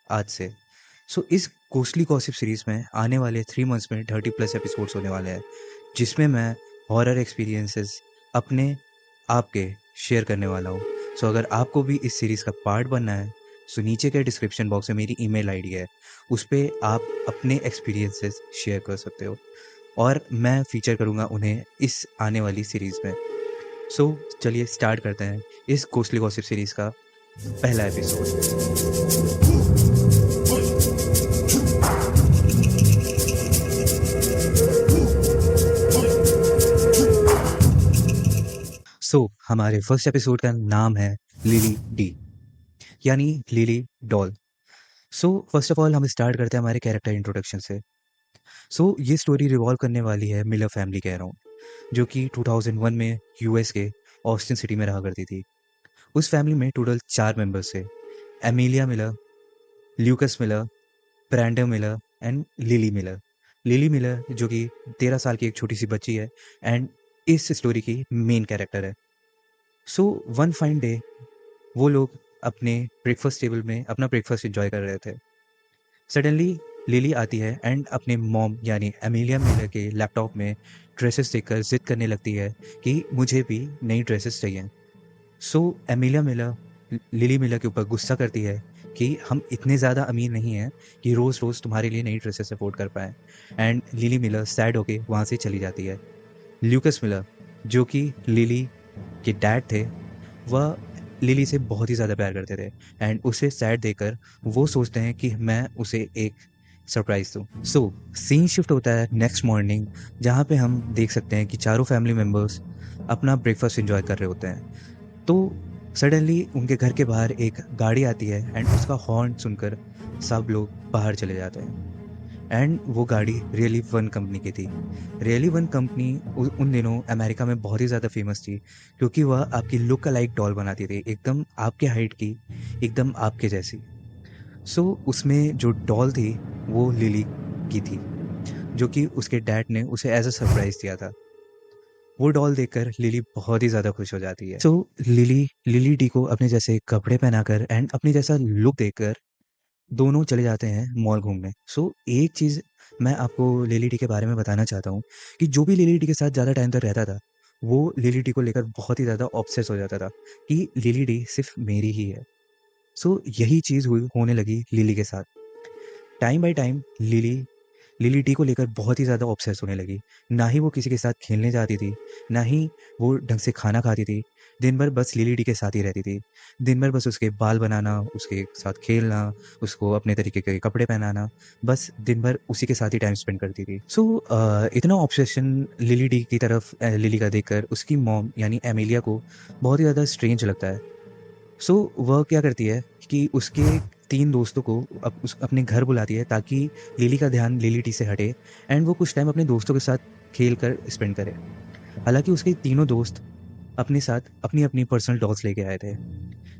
आज से। इस घोस्टली गॉसिप सीरीज़ में आने वाले 3 मंथ्स में 30 प्लस एपिसोड्स होने वाले हैं, जिसमें मैं हॉरर एक्सपीरियंसेस अपने आप के शेयर करने वाला हूँ। अगर आपको भी इस सीरीज़ का पार्ट बनना है, नीचे के डिस्क्रिप्शन बॉक्स में मेरी ईमेल आईडी है, उस पे आप अपने एक्सपीरियंसेस शेयर कर सकते हो और मैं फीचर करूँगा उन्हें इस आने वाली सीरीज़ में। चलिए स्टार्ट करते हैं इस घोस्टली गॉसिप सीरीज़ का पहला एपिसोड। हमारे फर्स्ट एपिसोड का नाम है लिली डी, यानी lily doll. First of all हम स्टार्ट करते हैं हमारे कैरेक्टर इंट्रोडक्शन से। ये स्टोरी रिवॉल्व करने वाली है मिलर फैमिली कह रहा हूँ, जो कि 2001 में यूएस के ऑस्टिन सिटी में रहा करती थी। उस फैमिली में टोटल 4 मेंबर्स थे, Emilia Miller, Lucas Miller, Brandon Miller and Lily Miller. Lily Miller जो कि 13 साल की एक छोटी सी बच्ची है एंड इस स्टोरी की मेन कैरेक्टर है। वन फाइन डे वो लोग अपने ब्रेकफास्ट टेबल में अपना ब्रेकफास्ट एंजॉय कर रहे थे। सडनली लिली आती है एंड अपने मॉम यानी एमिलिया मिलर के लैपटॉप में ड्रेसेस देखकर जिद करने लगती है कि मुझे भी नई ड्रेसेस चाहिए। एमिलिया मिलर लिली मिलर के ऊपर गुस्सा करती है कि हम इतने ज़्यादा अमीर नहीं हैं कि रोज़ रोज़ तुम्हारे लिए नई ड्रेसेस अफोर्ड कर पाएँ। एंड लिली मिलर सैड होके वहाँ से चली जाती है। ल्यूकस मिलर जो कि लिली के डैड थे, वह लिली से बहुत ही ज़्यादा प्यार करते थे एंड उसे सैड देखकर वो सोचते हैं कि मैं उसे एक सरप्राइज़ दूँ। सीन शिफ्ट होता है नेक्स्ट मॉर्निंग, जहाँ पे हम देख सकते हैं कि चारों फैमिली मेम्बर्स अपना ब्रेकफास्ट एंजॉय कर रहे होते हैं। तो सडनली उनके घर के बाहर एक गाड़ी आती है एंड उसका हॉर्न सुनकर सब लोग बाहर चले जाते हैं। एंड वो गाड़ी रियली वन कंपनी की थी। रियली वन कंपनी उन दिनों अमेरिका में बहुत ही ज़्यादा फेमस थी, क्योंकि वह आपकी लुक अलाइक डॉल बनाती थी, एकदम आपके हाइट की, एकदम आपके जैसी। उसमें जो डॉल थी वो लिली की थी, जो कि उसके डैड ने उसे एज अ सरप्राइज़ दिया था। वो डॉल देखकर लिली बहुत ही ज़्यादा खुश हो जाती है। लिली डी को अपने जैसे कपड़े पहनाकर एंड अपने जैसा लुक देकर दोनों चले जाते हैं मॉल घूमने। एक चीज़ मैं आपको लिली डी के बारे में बताना चाहता हूँ कि जो भी लिली डी के साथ ज़्यादा टाइम तक रहता था, वो लिली डी को लेकर बहुत ही ज़्यादा ऑब्सेस हो जाता था कि लिली डी सिर्फ़ मेरी ही है। यही चीज़ हुई होने लगी लिली के साथ। Time by time lily T को लेकर बहुत ही ज़्यादा ऑब्सेस होने लगी। ना ही वो किसी के साथ खेलने जाती थी, ना ही वो ढंग से खाना खाती थी। दिन भर बस लिली टी के साथ ही रहती थी। दिन भर बस उसके बाल बनाना, उसके साथ खेलना, उसको अपने तरीके के कपड़े पहनाना, बस दिन भर उसी के साथ ही टाइम स्पेंड करती थी। इतना ऑब्सेशन लिली टी की तरफ लिली का देखकर उसकी मॉम यानी एमिलिया को बहुत ही ज़्यादा स्ट्रेंज लगता है। वह क्या करती है कि उसके 3 दोस्तों को अपने घर बुलाती है, ताकि लिली का ध्यान लिली टी से हटे एंड वो कुछ टाइम अपने दोस्तों के साथ खेल कर स्पेंड करे। हालाँकि उसके तीनों दोस्त अपने साथ अपनी-अपनी पर्सनल डॉल्स लेके आए थे।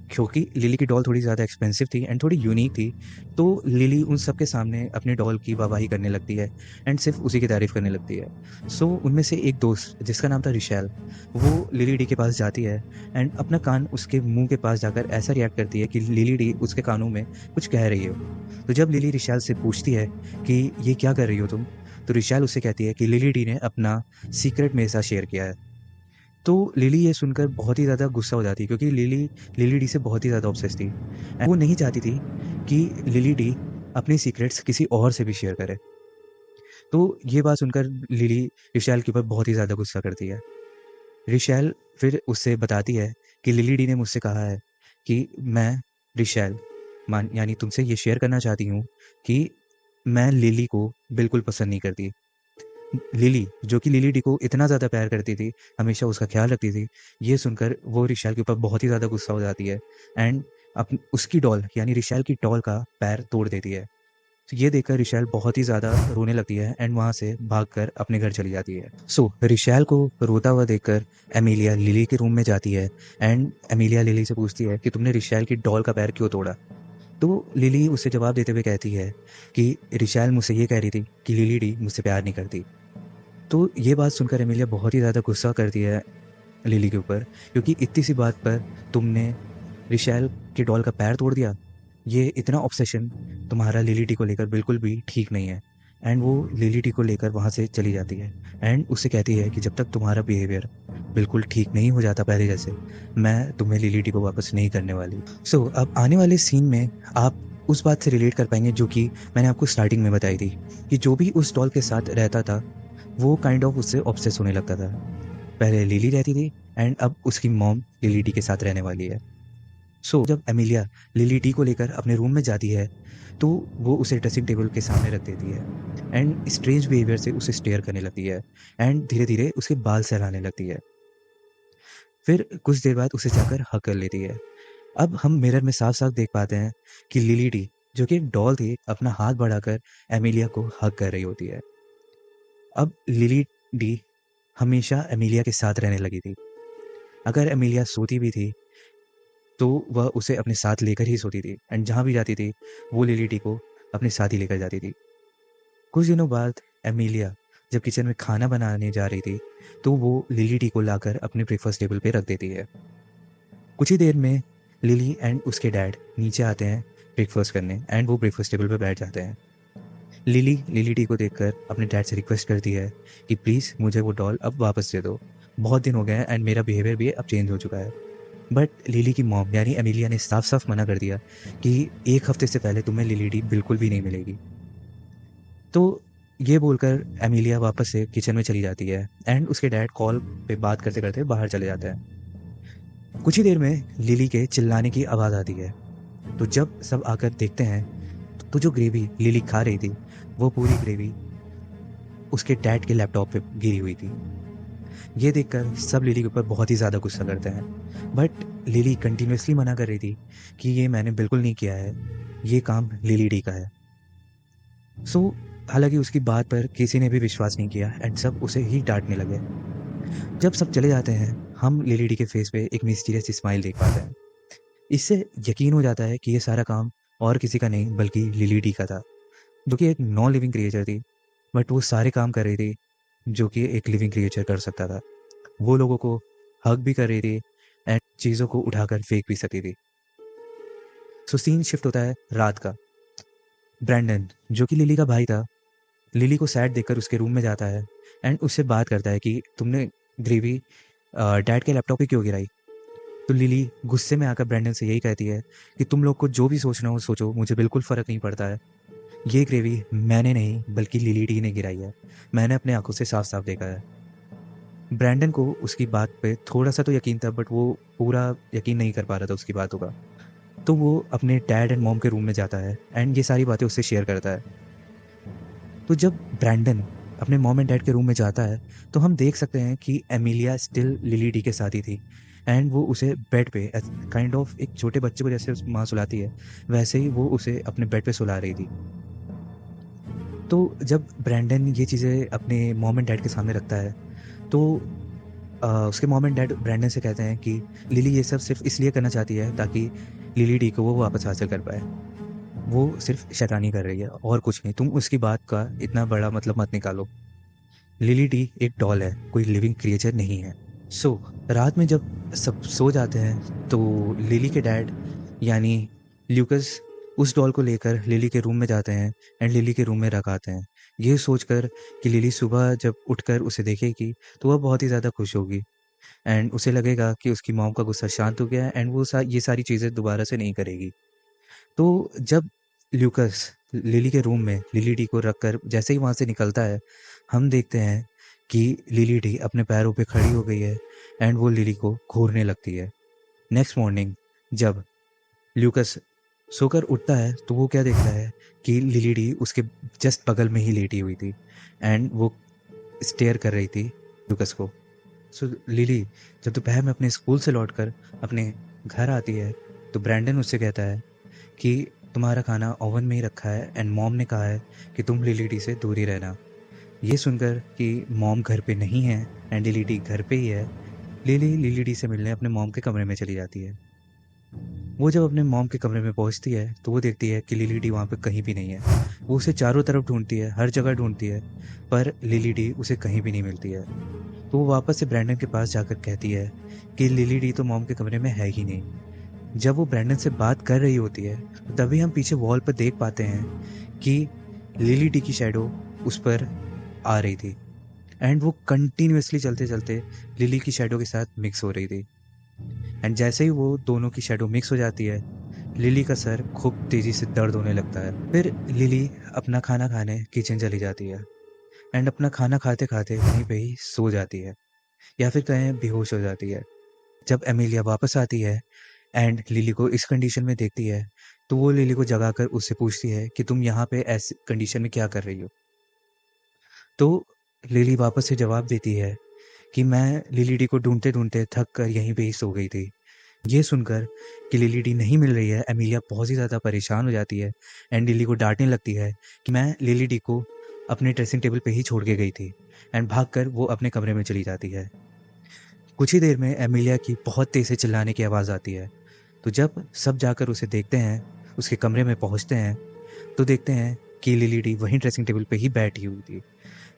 क्योंकि लिली की डॉल थोड़ी ज़्यादा एक्सपेंसिव थी एंड थोड़ी यूनिक थी, तो लिली उन सब के सामने अपनी डॉल की वाहवाही करने लगती है एंड सिर्फ़ उसी की तारीफ़ करने लगती है। उनमें से एक दोस्त जिसका नाम था रिशेल, वो लिली डी के पास जाती है एंड अपना कान उसके मुँह के पास जाकर ऐसा रिएक्ट करती है कि लिली डी उसके कानों में कुछ कह रही हो। तो जब लिली रिशेल से पूछती है कि ये क्या कर रही हो तुम? तो रिशेल उससे कहती है कि लिली डी ने अपना सीक्रेट मेरे साथ शेयर किया है। तो लिली ये सुनकर बहुत ही ज़्यादा गुस्सा हो जाती है, क्योंकि लिली डी से बहुत ही ज़्यादा ऑब्सेस्ड थी। वो नहीं चाहती थी कि लिली डी अपने सीक्रेट्स किसी और से भी शेयर करे। तो ये बात सुनकर लिली रिशेल के ऊपर बहुत ही ज़्यादा गुस्सा करती है। रिशेल फिर उससे बताती है कि लिली डी ने मुझसे कहा है कि मैं रिशेल मान यानी तुमसे ये शेयर करना चाहती हूँ कि मैं लिली को बिल्कुल पसंद नहीं करती। लिली, जो कि लिली डी को इतना ज़्यादा प्यार करती थी, हमेशा उसका ख़्याल रखती थी, ये सुनकर वो रिशेल के ऊपर बहुत ही ज़्यादा गुस्सा हो जाती है एंड उसकी डॉल यानी रिशेल की डॉल का पैर तोड़ देती है। तो ये देखकर रिशेल बहुत ही ज़्यादा रोने लगती है एंड वहाँ से भागकर अपने घर चली जाती है। रिशेल को रोता हुआ देखकर एमिलिया लिली के रूम में जाती है एंड एमिलिया लिली से पूछती है कि तुमने रिशेल की डॉल का पैर क्यों तोड़ा? तो लिली उसे जवाब देते हुए कहती है कि रिशेल मुझसे ये कह रही थी कि लिली डी मुझसे प्यार नहीं करती। तो ये बात सुनकर एमिलिया बहुत ही ज़्यादा गुस्सा करती है लिली के ऊपर, क्योंकि इतनी सी बात पर तुमने रिशेल के डॉल का पैर तोड़ दिया। ये इतना ऑब्सेशन तुम्हारा लिली टी को लेकर बिल्कुल भी ठीक नहीं है। एंड वो लिली टी को लेकर वहाँ से चली जाती है एंड उससे कहती है कि जब तक तुम्हारा बिहेवियर बिल्कुल ठीक नहीं हो जाता पहले जैसे, मैं तुम्हें लिली टी को वापस नहीं करने वाली। सो अब आने वाले सीन में आप उस बात से रिलेट कर पाएंगे जो कि मैंने आपको स्टार्टिंग में बताई थी, कि जो भी उस डॉल के साथ रहता था वो काइंड ऑफ उससे ऑब्सेस होने लगता था। पहले लिली रहती थी एंड अब उसकी मॉम लिली टी के साथ रहने वाली है। सो जब एमिलिया लिली टी को लेकर अपने रूम में जाती है तो वो उसे ड्रेसिंग टेबल के सामने रख देती है एंड स्ट्रेंज बिहेवियर से उसे स्टेयर करने लगती है एंड धीरे धीरे उसके बाल सहलाने लगती है। फिर कुछ देर बाद उसे जाकर हक कर लेती है। अब हम मिरर में साफ साफ देख पाते हैं कि लिली टी जो कि एक डॉल थी अपना हाथ बढ़ाकर एमिलिया को हक कर रही होती है। अब लिली डी हमेशा एमिलिया के साथ रहने लगी थी। अगर एमिलिया सोती भी थी तो वह उसे अपने साथ लेकर ही सोती थी एंड जहाँ भी जाती थी वो लिली टी को अपने साथ ही लेकर जाती थी। कुछ दिनों बाद एमिलिया जब किचन में खाना बनाने जा रही थी तो वो लिली टी को लाकर अपने ब्रेकफास्ट टेबल पे रख देती है। कुछ ही देर में लिली एंड उसके डैड नीचे आते हैं ब्रेकफास्ट करने एंड वो ब्रेकफास्ट टेबल पे बैठ जाते हैं। लिली टी को देखकर अपने डैड से रिक्वेस्ट करती है कि प्लीज़ मुझे वो डॉल अब वापस दे दो, बहुत दिन हो गए हैं एंड मेरा बिहेवियर भी अब चेंज हो चुका है। बट लिली की मॉम यानी एमिलिया ने साफ साफ मना कर दिया कि एक हफ्ते से पहले तुम्हें लिली टी बिल्कुल भी नहीं मिलेगी। तो ये बोलकर एमिलिया वापस से किचन में चली जाती है एंड उसके डैड कॉल पे बात करते करते बाहर चले जाते हैं। कुछ ही देर में लिली के चिल्लाने की आवाज़ आती है। तो जब सब आकर देखते हैं तो जो ग्रेवी लिली खा रही थी वो पूरी ग्रेवी उसके डैड के लैपटॉप पे गिरी हुई थी। ये देखकर सब लिली के ऊपर बहुत ही ज़्यादा गुस्सा करते हैं बट लिली कंटिन्यूसली मना कर रही थी कि ये मैंने बिल्कुल नहीं किया है, ये काम लिली डी का है। सो हालांकि उसकी बात पर किसी ने भी विश्वास नहीं किया एंड सब उसे ही डांटने लगे। जब सब चले जाते हैं हम लिली डी के फेस पे एक मिस्टीरियस स्माइल देख पाते हैं। इससे यकीन हो जाता है कि ये सारा काम और किसी का नहीं बल्कि लिली डी का था, जो कि एक नॉन लिविंग क्रिएचर थी बट वो सारे काम कर रही थी जो कि एक लिविंग क्रिएचर कर सकता था। वो लोगों को हग भी कर रही थी एंड चीज़ों को उठाकर फेंक भी सकती थी। सो सीन शिफ्ट होता है रात का। ब्रैंडन जो कि लिली का भाई था लिली को सैड देखकर उसके रूम में जाता है एंड उससे बात करता है कि तुमने ग्रेवी डैड के लैपटॉप पे क्यों गिराई। तो लिली गुस्से में आकर ब्रैंडन से यही कहती है कि तुम लोग को जो भी सोचना हो सोचो, मुझे बिल्कुल फ़र्क नहीं पड़ता है। ये ग्रेवी मैंने नहीं बल्कि लिली डी ने गिराई है, मैंने अपने आंखों से साफ साफ देखा है। ब्रैंडन को उसकी बात पे थोड़ा सा तो यकीन था बट वो पूरा यकीन नहीं कर पा रहा था उसकी बातों का। तो वो अपने डैड एंड मॉम के रूम में जाता है एंड ये सारी बातें उससे शेयर करता है। तो जब ब्रैंडन अपने मॉम एंड डैड के रूम में जाता है तो हम देख सकते हैं कि एमिलिया स्टिल लिली डी के साथ ही थी एंड वो उसे बेड पे काइंड ऑफ एक छोटे बच्चे को जैसे माँ सुलाती है वैसे ही वो उसे अपने बेड पे सुला रही थी। तो जब ब्रैंडन ये चीज़ें अपने मॉम एंड डैड के सामने रखता है तो उसके मॉम एंड डैड ब्रैंडन से कहते हैं कि लिली ये सब सिर्फ इसलिए करना चाहती है ताकि लिली डी को वो वापस हासिल कर पाए। वो सिर्फ शैतानी कर रही है और कुछ नहीं, तुम उसकी बात का इतना बड़ा मतलब मत निकालो। लिली डी एक डॉल है, कोई लिविंग क्रिएचर नहीं है। सो रात में जब सब सो जाते हैं तो लिली के डैड यानी ल्यूकस उस डॉल को लेकर लिली के रूम में जाते हैं एंड लिली के रूम में रख आते हैं, ये सोचकर कि लिली सुबह जब उठकर उसे देखेगी तो वह बहुत ही ज़्यादा खुश होगी एंड उसे लगेगा कि उसकी मॉम का गुस्सा शांत हो गया है एंड वो ये सारी चीज़ें दोबारा से नहीं करेगी। तो जब ल्यूकस लिली के रूम में लिली डी को रखकर जैसे ही वहाँ से निकलता है हम देखते हैं कि लिली डी अपने पैरों पे खड़ी हो गई है एंड वो लिली को घूरने लगती है। नेक्स्ट मॉर्निंग जब ल्यूकस सोकर उठता है तो वो क्या देखता है कि लिली डी उसके जस्ट बगल में ही लेटी हुई थी एंड वो स्टेयर कर रही थी ल्यूकस को। सो लिली जब दोपहर में अपने स्कूल से लौटकर अपने घर आती है तो ब्रैंडन उससे कहता है कि तुम्हारा खाना ओवन में ही रखा है एंड मॉम ने कहा है कि तुम लिली डी से दूर ही रहना। ये सुनकर कि मॉम घर पे नहीं है एंड लिली डी घर पे ही है, लिली डी से मिलने अपने मॉम के कमरे में चली जाती है। वो जब अपने मॉम के कमरे में पहुंचती है तो वो देखती है कि लिली डी वहाँ पे कहीं भी नहीं है। वो उसे चारों तरफ ढूंढती है, हर जगह ढूंढती है पर लिली डी उसे कहीं भी नहीं मिलती है। तो वो वापस से ब्रैंडन के पास जाकर कहती है कि लिली डी तो मॉम के कमरे में है ही नहीं, जब वो ब्रैंडन से बात कर रही होती है तभी हम पीछे वॉल पर देख पाते हैं कि लिली डी की शैडो उस पर आ रही थी एंड वो कंटिन्यूअसली चलते चलते लिली की शैडो के साथ मिक्स हो रही थी। एंड जैसे ही वो दोनों की शैडो मिक्स हो जाती है लिली का सर खूब तेज़ी से दर्द होने लगता है। फिर लिली अपना खाना खाने किचन चली जाती है एंड अपना खाना खाते खाते वहीं पे ही सो जाती है या फिर कहें बेहोश हो जाती है। जब एमिलिया वापस आती है एंड लिली को इस कंडीशन में देखती है तो वो लिली को जगाकर उससे पूछती है कि तुम यहाँ पे ऐसी कंडीशन में क्या कर रही हो। तो लिली वापस से जवाब देती है कि मैं लिली डी को ढूंढते ढूंढते थक कर यहीं पे ही सो गई थी। ये सुनकर कि लिली डी नहीं मिल रही है एमिलिया बहुत ही ज़्यादा परेशान हो जाती है एंड लिली को डांटने लगती है कि मैं लिली डी को अपने ड्रेसिंग टेबल पे ही छोड़ के गई थी एंड भागकर वो अपने कमरे में चली जाती है। कुछ ही देर में एमिलिया की बहुत तेज़ से चिल्लाने की आवाज़ आती है। तो जब सब जाकर उसे देखते हैं, उसके कमरे में पहुंचते हैं तो देखते हैं कि लिली डी वहीं ड्रेसिंग टेबल पे ही बैठी हुई थी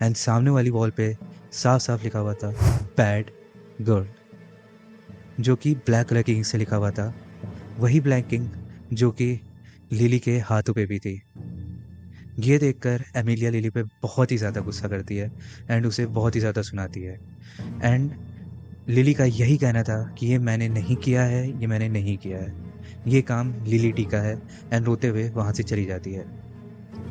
एंड सामने वाली वॉल पे साफ साफ लिखा हुआ था बैड गर्ल, जो कि ब्लैक कलर की इंक से लिखा हुआ था। वही ब्लैक इंक जो कि लिली के हाथों पे भी थी। ये देखकर एमिलिया लिली पे बहुत ही ज़्यादा गुस्सा करती है एंड उसे बहुत ही ज़्यादा सुनाती है एंड लिली का यही कहना था कि ये मैंने नहीं किया है, ये मैंने नहीं किया है, ये काम लिली टी का है एंड रोते हुए वहाँ से चली जाती है।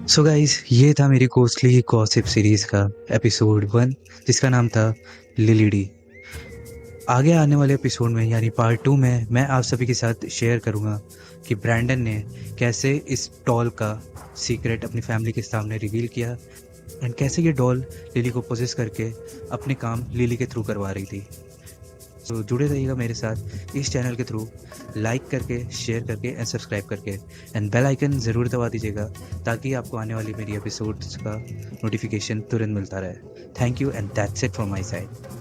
सो गाइस, ये था मेरी घोस्टली गॉसिप सीरीज़ का एपिसोड 1 जिसका नाम था लिली डी। आगे आने वाले एपिसोड में यानी पार्ट 2 में मैं आप सभी के साथ शेयर करूँगा कि ब्रैंडन ने कैसे इस डॉल का सीक्रेट अपनी फैमिली के सामने रिवील किया एंड कैसे ये डॉल लिली को पोजेस करके अपने काम लिली के थ्रू करवा रही थी। तो जुड़े रहिएगा मेरे साथ इस चैनल के थ्रू, लाइक करके, शेयर करके एंड सब्सक्राइब करके एंड बेल आइकन ज़रूर दबा दीजिएगा ताकि आपको आने वाली मेरी एपिसोड्स का नोटिफिकेशन तुरंत मिलता रहे। Thank you and that's it from my side.